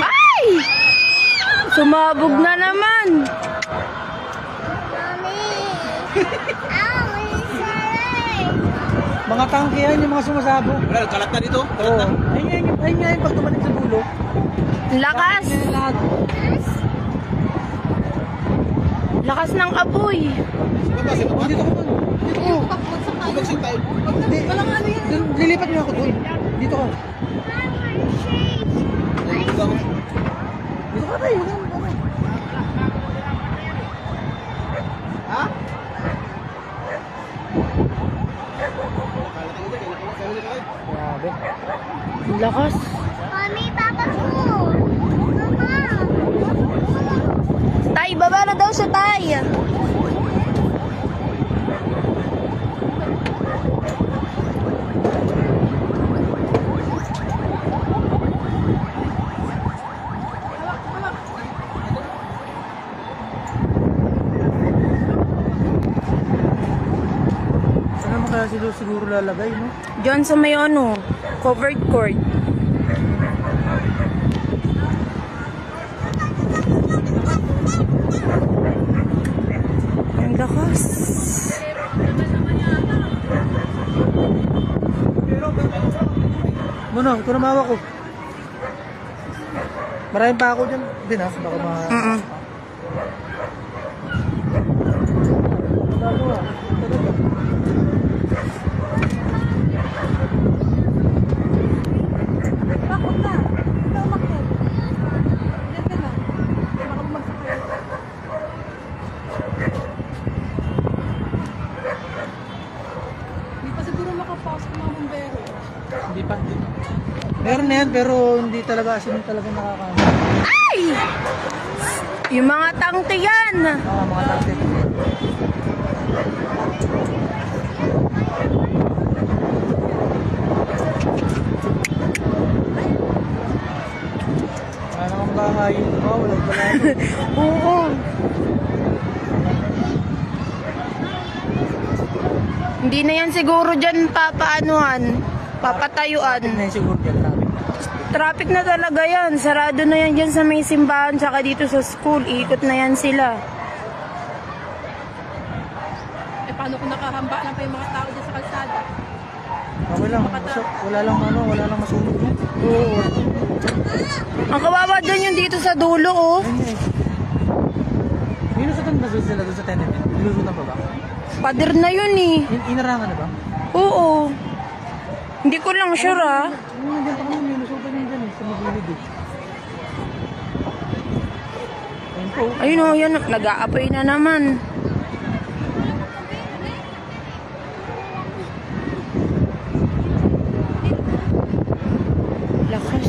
Ay! Sumabog na naman. Mga tangke yan, yung mga sumasabog. Wala, kalat na dito. Kalat Oo. na. Ayun nga yung pag tumanik sa dulo. Lakas. Ayun yung lahat. Lakas ng apoy. Sige ba? Oh, dito ko man. Dito ko. Bumagsak tayo. Hindi. Walang ano yan. Lilipat niyo ako doon. Dito ko. Dito ka tayo. Ha? Grabe. Lakas. Mami, papa ko. Mama. Tay, baba na daw sa tay. Saan naman kaya sila siguro lalagay, no? Diyan sa may ano, covered court. Ang lakas. Muna, ito na mawa ko. Maraming pa ako dyan. Din ha, baka ma... Lalo ah. Bakit na? Ito umakit. Yan ka na. Baka bumagsak kayo. Hindi pa siguro makapasok mga bumbero. Hindi pa. Meron na yan, pero hindi talaga asin talaga nakakano. Ay! Yung mga tangte yan. Mga taktik. Wala nang bahay. Oh, wala pala. Oo. Hindi na yan siguro dyan papaanuhan, papatayuan. Na yun siguro dyan namin. Traffic na talaga yan. Sarado na yan dyan sa may simbahan tsaka dito sa school. Ikot na yan sila. Eh, paano kung nakahamba lang pa yung mga tao dyan sa kalsada? Okay lang. Wala lang ano, wala lang masunog. Oo. Ang kawawa dyan yung dito sa dulo, oh. Ayun nga eh. Minusutan ba sila doon sa tenement? Minusutan pa ba? Pader na yun, eh. Inarangan na ba? Oo. Hindi ko lang sure, ah. Nandiyan pa kami, minusutan yun dyan eh. Sa magulid eh. Ayun po. Ayun, oh, yun. Nag-aapoy na naman. Lakas.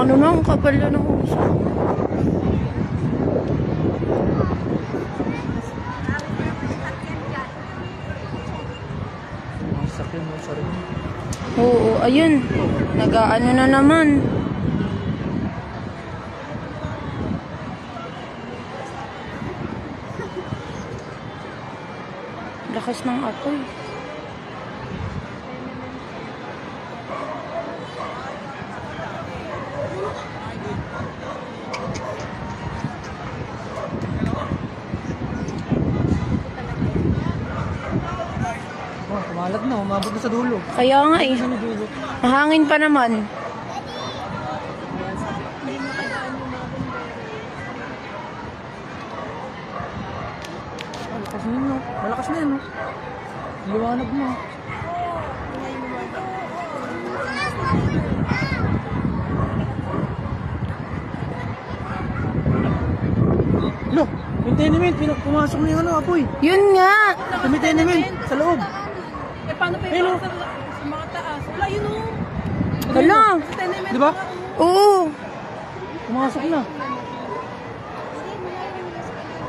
Ano na, ang kapal na ng uso. Ang sakit mo sa rin. Oo, ayun. Nag-aano na naman. Lakas ng apoy. Oh, kumalat na. Umabot na sa dulo. Kaya nga eh. Sa dulo. Mahangin pa naman. Malakas na yun, no? Malakas na yun, no? Liwanag mo. Lo, yung tenement, pumasok na yung ano, apoy. Yun nga. Yung tenement, sa loob. Eh, paano pa Ayun, yung oh. sa mga taas? Wala, yun o. Hala. Sa tenement. Di ba? Oo. Pumasok na.